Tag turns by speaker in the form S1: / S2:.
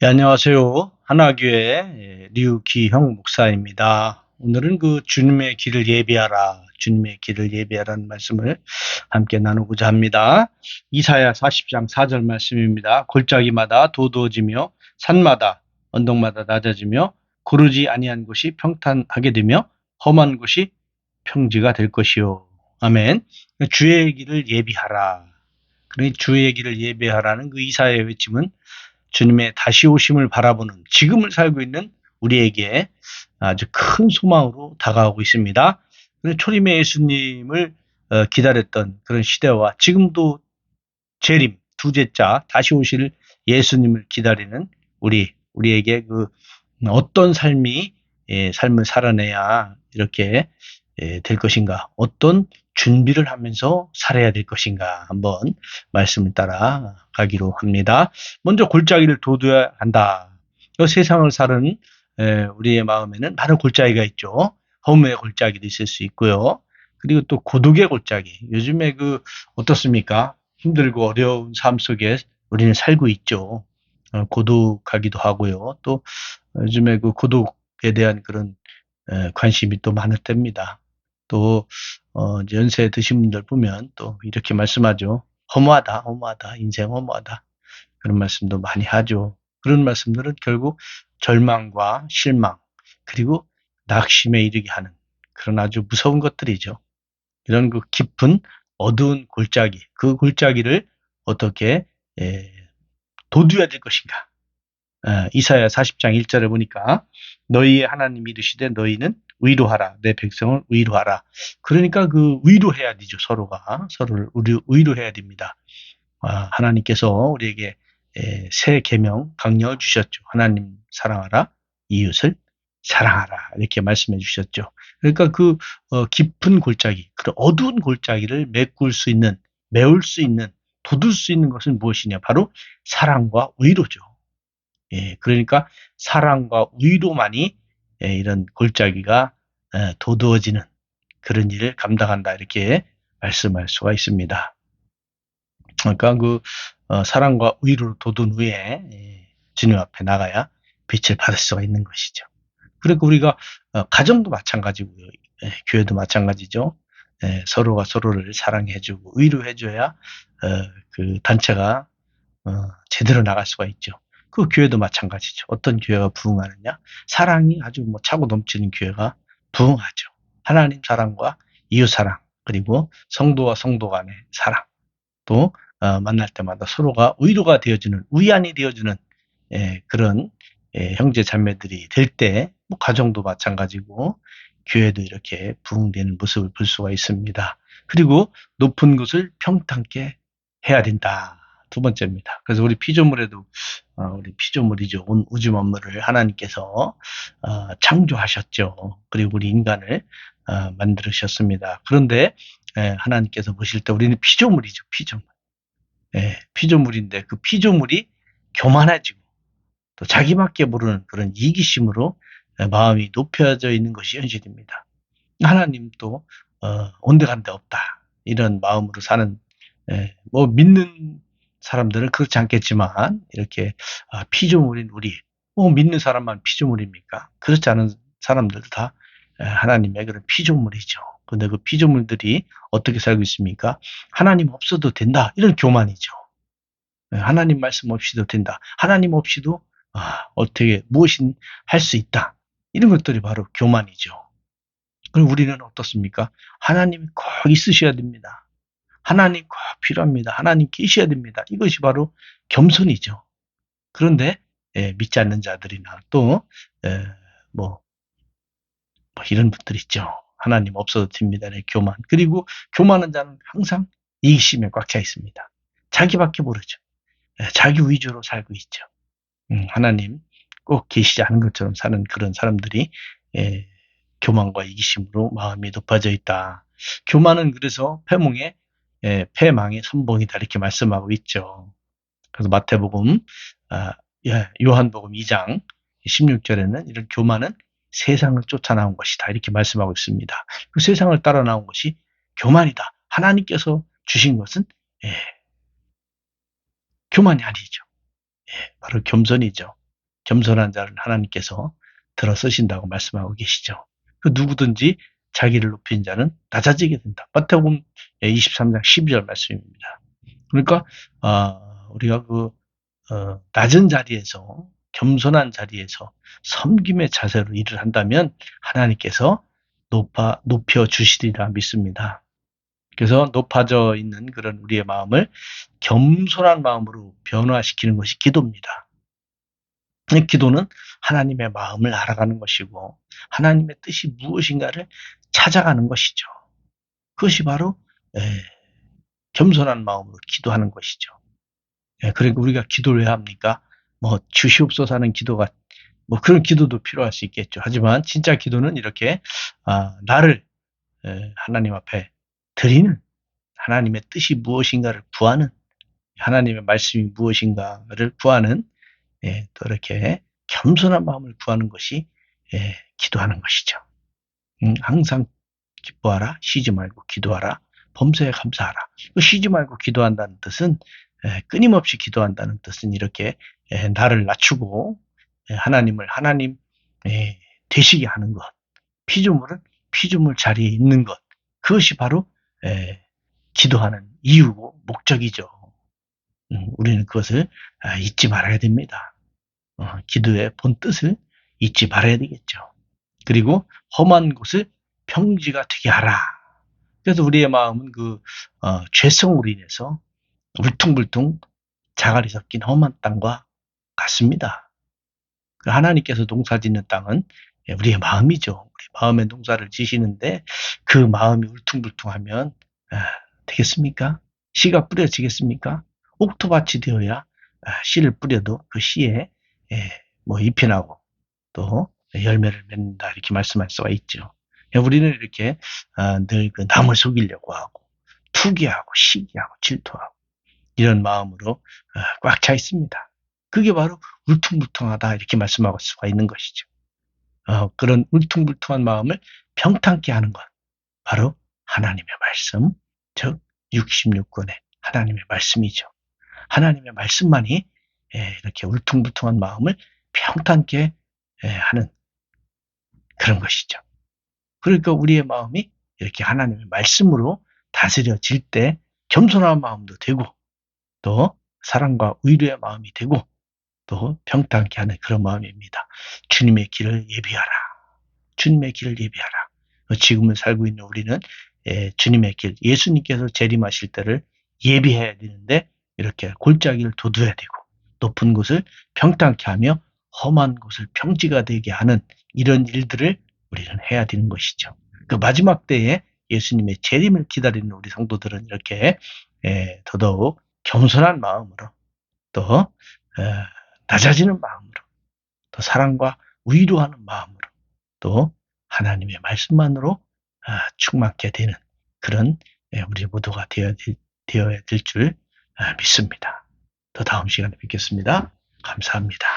S1: 네, 안녕하세요. 하나교회 류기형 목사입니다. 오늘은 그 주님의 길을 예비하라, 주님의 길을 예비하라는 말씀을 함께 나누고자 합니다. 이사야 40장 4절 말씀입니다. 골짜기마다 도두어지며 산마다 언덕마다 낮아지며 고르지 아니한 곳이 평탄하게 되며 험한 곳이 평지가 될 것이요. 아멘. 주의 길을 예비하라. 그러니 주의 길을 예비하라는 그 이사야의 외침은 주님의 다시 오심을 바라보는 지금을 살고 있는 우리에게 아주 큰 소망으로 다가오고 있습니다. 초림의 예수님을 기다렸던 그런 시대와 지금도 재림, 두제자, 다시 오실 예수님을 기다리는 우리에게 그 어떤 삶을 살아내야 이렇게 될 것인가, 어떤 준비를 하면서 살아야 될 것인가 한번 말씀을 따라 가기로 합니다. 먼저 골짜기를 도두어야 한다. 세상을 사는 우리의 마음에는 많은 골짜기가 있죠. 허무의 골짜기도 있을 수 있고요. 그리고 또 고독의 골짜기. 요즘에 어떻습니까? 힘들고 어려운 삶 속에 우리는 살고 있죠. 고독하기도 하고요. 또 요즘에 그 고독에 대한 그런 관심이 또 많을 때입니다. 또 이제 연세 드신 분들 보면 또 이렇게 말씀하죠. 허무하다, 허무하다, 인생 허무하다. 그런 말씀도 많이 하죠. 그런 말씀들은 결국 절망과 실망, 그리고 낙심에 이르게 하는 그런 아주 무서운 것들이죠. 이런 그 깊은 어두운 골짜기, 그 골짜기를 어떻게 도두야 될 것인가. 이사야 40장 1절에 보니까 너희의 하나님이 이르시되 너희는 위로하라. 내 백성을 위로하라. 그러니까 그 위로해야 되죠. 서로를 위로해야 됩니다. 하나님께서 우리에게 새 계명 강령을 주셨죠. 하나님 사랑하라. 이웃을 사랑하라. 이렇게 말씀해 주셨죠. 그러니까 깊은 골짜기, 그 어두운 골짜기를 메울 수 있는, 돋을 수 있는 것은 무엇이냐? 바로 사랑과 위로죠. 그러니까 사랑과 위로만이 이런 골짜기가 도두어지는 그런 일을 감당한다. 이렇게 말씀할 수가 있습니다. 그러니까 사랑과 위로를 돋운 후에 주님 앞에 나가야 빛을 받을 수가 있는 것이죠. 그리고 우리가 가정도 마찬가지고요. 교회도 마찬가지죠. 서로가 서로를 사랑해주고 위로해줘야 그 단체가 제대로 나갈 수가 있죠. 그 교회도 마찬가지죠. 어떤 교회가 부흥하느냐? 사랑이 아주 차고 넘치는 교회가 부흥하죠. 하나님 사랑과 이웃 사랑, 그리고 성도와 성도 간의 사랑, 또 만날 때마다 서로가 위로가 되어주는, 위안이 되어주는 그런 형제 자매들이 될 때, 가정도 마찬가지고 교회도 이렇게 부흥되는 모습을 볼 수가 있습니다. 그리고 높은 곳을 평탄케 해야 된다. 두 번째입니다. 그래서 우리 피조물에도 우리 피조물이죠. 온 우주 만물을 하나님께서 창조하셨죠. 그리고 우리 인간을 만들으셨습니다. 그런데 하나님께서 보실 때 우리는 피조물이죠. 피조물. 피조물인데 그 피조물이 교만해지고 또 자기밖에 모르는 그런 이기심으로 마음이 높여져 있는 것이 현실입니다. 하나님도 온데간데 없다. 이런 마음으로 사는 믿는 사람들은 그렇지 않겠지만 이렇게 피조물인 우리 믿는 사람만 피조물입니까? 그렇지 않은 사람들도 다 하나님의 그런 피조물이죠. 근데 그 피조물들이 어떻게 살고 있습니까? 하나님 없어도 된다. 이런 교만이죠. 하나님 말씀 없이도 된다. 하나님 없이도 어떻게 무엇인 할 수 있다. 이런 것들이 바로 교만이죠. 그럼 우리는 어떻습니까? 하나님이 꼭 있으셔야 됩니다. 하나님 꼭 필요합니다. 하나님 계셔야 됩니다. 이것이 바로 겸손이죠. 그런데 믿지 않는 자들이나 또 뭐 이런 분들 있죠. 하나님 없어도 됩니다. 교만. 그리고 교만한 자는 항상 이기심에 꽉 차 있습니다. 자기밖에 모르죠. 자기 위주로 살고 있죠. 하나님 꼭 계시지 않은 것처럼 사는 그런 사람들이 교만과 이기심으로 마음이 높아져 있다. 교만은 그래서 패망의 선봉이다 이렇게 말씀하고 있죠. 그래서 마태복음, 요한복음 2장 16절에는 이런 교만은 세상을 쫓아 나온 것이다 이렇게 말씀하고 있습니다. 그 세상을 따라 나온 것이 교만이다. 하나님께서 주신 것은 교만이 아니죠. 바로 겸손이죠. 겸손한 자를 하나님께서 들어 쓰신다고 말씀하고 계시죠. 그 누구든지 자기를 높인 자는 낮아지게 된다. 마태복음 23장 12절 말씀입니다. 그러니까 우리가 낮은 자리에서 겸손한 자리에서 섬김의 자세로 일을 한다면 하나님께서 높여 주시리라 믿습니다. 그래서 높아져 있는 그런 우리의 마음을 겸손한 마음으로 변화시키는 것이 기도입니다. 기도는 하나님의 마음을 알아가는 것이고 하나님의 뜻이 무엇인가를 찾아가는 것이죠. 그것이 바로 겸손한 마음으로 기도하는 것이죠. 그러니까 우리가 기도를 왜 합니까? 주시옵소서 하는 기도가 그런 기도도 필요할 수 있겠죠. 하지만 진짜 기도는 이렇게 나를 하나님 앞에 드리는, 하나님의 뜻이 무엇인가를 구하는, 하나님의 말씀이 무엇인가를 구하는, 또 이렇게 겸손한 마음을 구하는 것이 기도하는 것이죠. 항상 기뻐하라, 쉬지 말고 기도하라, 범사에 감사하라. 쉬지 말고 기도한다는 뜻은 끊임없이 기도한다는 뜻은 이렇게 나를 낮추고 하나님을 하나님 되시게 하는 것, 피조물은 피조물 자리에 있는 것, 그것이 바로 기도하는 이유고 목적이죠. 우리는 그것을 잊지 말아야 됩니다. 기도의 본 뜻을 잊지 말아야 되겠죠. 그리고 험한 곳을 평지가 되게 하라. 그래서 우리의 마음은 죄성으로 인해서 울퉁불퉁 자갈이 섞인 험한 땅과 같습니다. 하나님께서 농사짓는 땅은 우리의 마음이죠. 우리 마음의 농사를 지시는데 그 마음이 울퉁불퉁하면 되겠습니까? 씨가 뿌려지겠습니까? 옥토밭이 되어야 씨를 뿌려도 그 씨에 잎이 나고 또 열매를 맺는다 이렇게 말씀할 수가 있죠. 우리는 이렇게 늘 그 남을 속이려고 하고 투기하고 시기하고 질투하고 이런 마음으로 꽉 차 있습니다. 그게 바로 울퉁불퉁하다 이렇게 말씀할 수가 있는 것이죠. 그런 울퉁불퉁한 마음을 평탄케 하는 것, 바로 하나님의 말씀, 즉 66권의 하나님의 말씀이죠. 하나님의 말씀만이 이렇게 울퉁불퉁한 마음을 평탄케 하는 그런 것이죠. 그러니까 우리의 마음이 이렇게 하나님의 말씀으로 다스려질 때 겸손한 마음도 되고 또 사랑과 의료의 마음이 되고 또 평탄케 하는 그런 마음입니다. 주님의 길을 예비하라. 주님의 길을 예비하라. 지금을 살고 있는 우리는 주님의 길, 예수님께서 재림하실 때를 예비해야 되는데 이렇게 골짜기를 돋워야 되고 높은 곳을 평탄케 하며 험한 곳을 평지가 되게 하는 이런 일들을 우리는 해야 되는 것이죠. 그 마지막 때에 예수님의 재림을 기다리는 우리 성도들은 이렇게 더더욱 겸손한 마음으로 또 낮아지는 마음으로 또 사랑과 위로하는 마음으로 또 하나님의 말씀만으로 충만케 되는 그런 우리 모두가 되어야 될 줄 믿습니다. 또 다음 시간에 뵙겠습니다. 감사합니다.